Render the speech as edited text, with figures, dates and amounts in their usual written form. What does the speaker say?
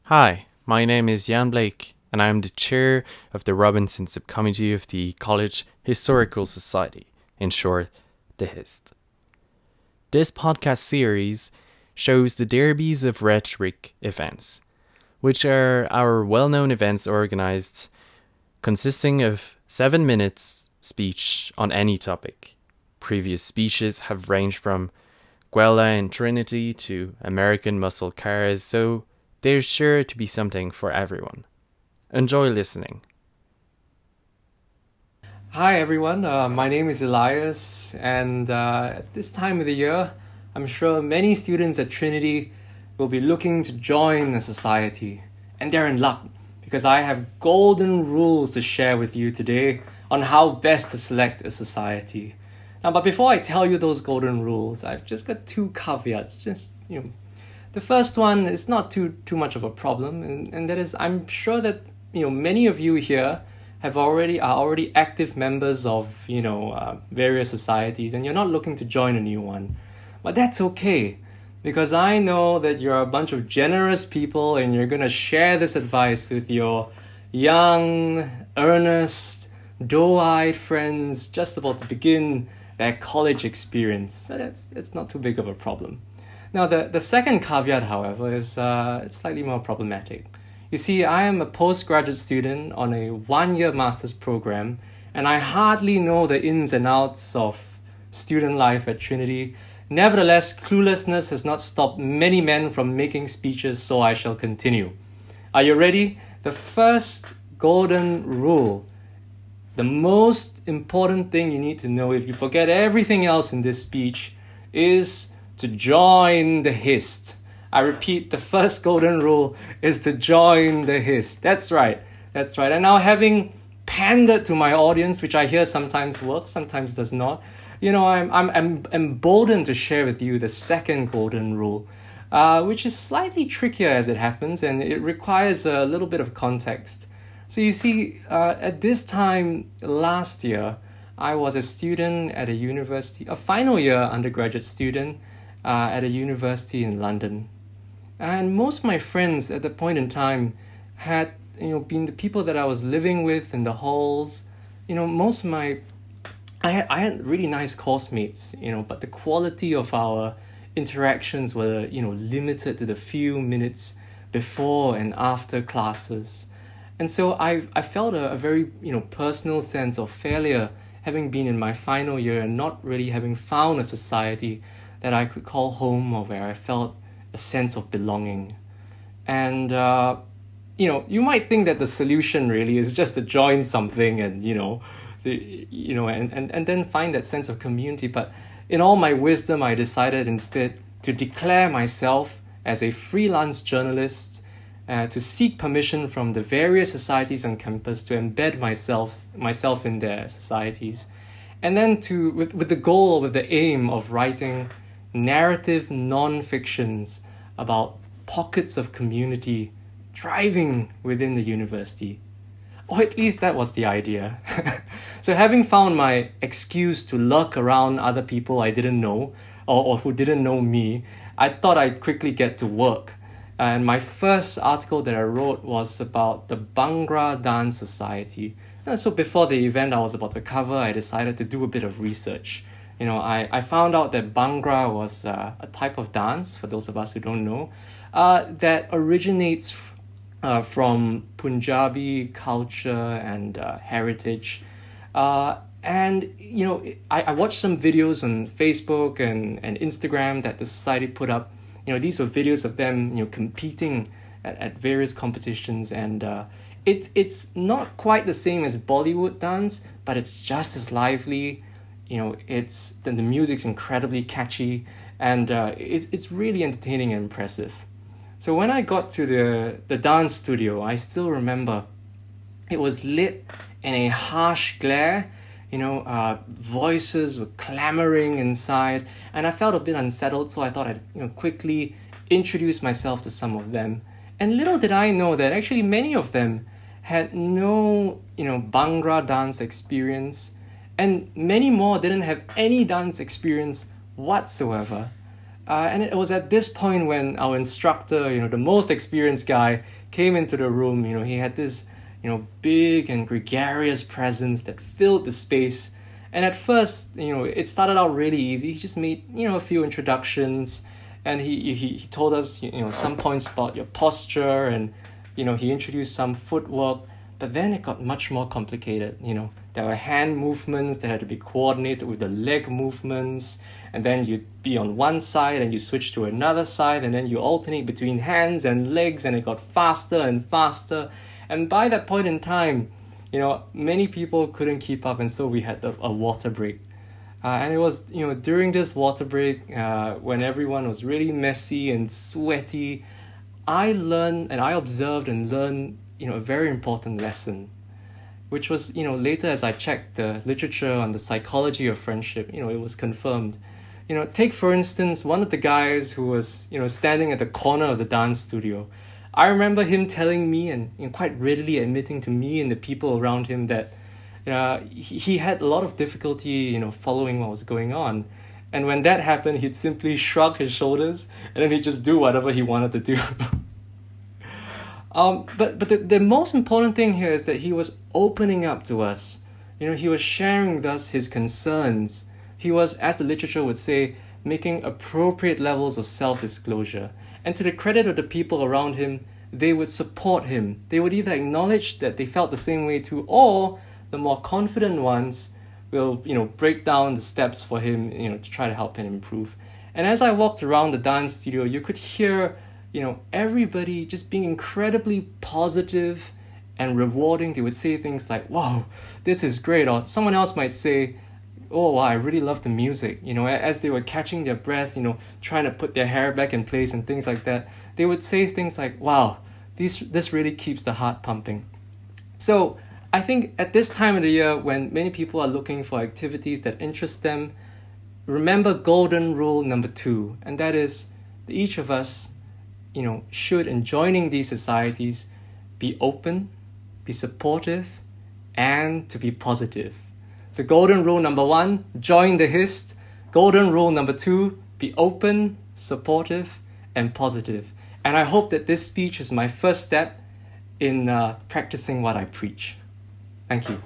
Hi, my name is Jan Blake, and I am the chair of the Robinson Subcommittee of the College Historical Society, in short, the Hist. This podcast series shows the Derbies of Rhetoric events, which are our well-known events organised, consisting of 7 minutes speech on any topic. Previous speeches have ranged from Gaeilge and Trinity to American muscle cars, so there's sure to be something for everyone. Enjoy listening. Hi everyone, my name is Elias, and at this time of the year, I'm sure many students at Trinity will be looking to join a society. And they're in luck, because I have golden rules to share with you today on how best to select a society. Now, but before I tell you those golden rules, I've just got two caveats. The first one is not too much of a problem, and that is I'm sure that many of you here are already active members of various societies, and you're not looking to join a new one. But that's okay, because I know that you're a bunch of generous people and you're gonna share this advice with your young, earnest, doe-eyed friends just about to begin their college experience. So that's not too big of a problem. Now, the second caveat, however, is it's slightly more problematic. You see, I am a postgraduate student on a 1-year master's program, and I hardly know the ins and outs of student life at Trinity. Nevertheless, cluelessness has not stopped many men from making speeches, so I shall continue. Are you ready? The first golden rule, the most important thing you need to know if you forget everything else in this speech, is to join the Hist. I repeat, the first golden rule is to join the Hist. That's right. And now, having pandered to my audience, which I hear sometimes works, sometimes does not, I'm emboldened to share with you the second golden rule, which is slightly trickier as it happens, and it requires a little bit of context. So you see, at this time last year, I was a student at a university, a final year undergraduate student at a university in London. And most of my friends at that point in time had been the people that I was living with in the halls. I had really nice course mates, but the quality of our interactions were limited to the few minutes before and after classes. And so I felt a very personal sense of failure, having been in my final year and not really having found a society that I could call home, or where I felt a sense of belonging. And you might think that the solution really is just to join something and and then find that sense of community. But in all my wisdom, I decided instead to declare myself as a freelance journalist, to seek permission from the various societies on campus to embed myself in their societies, and then with the goal or with the aim of writing narrative non-fictions about pockets of community thriving within the university. Or at least that was the idea. So having found my excuse to lurk around other people I didn't know, or who didn't know me, I thought I'd quickly get to work. And my first article that I wrote was about the Bhangra Dance Society. So before the event I was about to cover, I decided to do a bit of research. I found out that Bhangra was a type of dance, for those of us who don't know, that originates from Punjabi culture and heritage. I watched some videos on Facebook and Instagram that the society put up. These were videos of them competing at various competitions, and it's not quite the same as Bollywood dance, but it's just as lively. The music's incredibly catchy, and it's really entertaining and impressive. So when I got to the dance studio, I still remember it was lit in a harsh glare. Voices were clamoring inside, and I felt a bit unsettled, so I thought I'd quickly introduce myself to some of them. And little did I know that actually many of them had no Bhangra dance experience, and many more didn't have any dance experience whatsoever. And it was at this point when our instructor, the most experienced guy, came into the room. He had this, big and gregarious presence that filled the space. And at first, it started out really easy. He just made, a few introductions, and he told us, some points about your posture, and, he introduced some footwork. But then it got much more complicated. There were hand movements that had to be coordinated with the leg movements, and then you'd be on one side and you switch to another side, and then you alternate between hands and legs, and it got faster and faster. And by that point in time, many people couldn't keep up, and so we had a water break. And it was, during this water break, when everyone was really messy and sweaty, I learned and I observed and learned, a very important lesson, which was, later as I checked the literature on the psychology of friendship, it was confirmed. Take for instance, one of the guys who was, standing at the corner of the dance studio. I remember him telling me and quite readily admitting to me and the people around him that he had a lot of difficulty, following what was going on. And when that happened, he'd simply shrug his shoulders and then he'd just do whatever he wanted to do. But the most important thing here is that he was opening up to us. He was sharing with us his concerns. He was, as the literature would say, making appropriate levels of self-disclosure. And to the credit of the people around him, they would support him. They would either acknowledge that they felt the same way too, or the more confident ones will, break down the steps for him, to try to help him improve. And as I walked around the dance studio, you could hear, everybody just being incredibly positive and rewarding. They would say things like, wow, this is great. Or someone else might say, oh, wow, I really love the music. As they were catching their breath, trying to put their hair back in place and things like that, they would say things like, wow, this really keeps the heart pumping. So I think at this time of the year, when many people are looking for activities that interest them, remember golden rule number 2, and that is that each of us, should, in joining these societies, be open, be supportive, and to be positive. So golden rule number 1, join the Hist. Golden rule number 2, be open, supportive, and positive. And I hope that this speech is my first step in practicing what I preach. Thank you.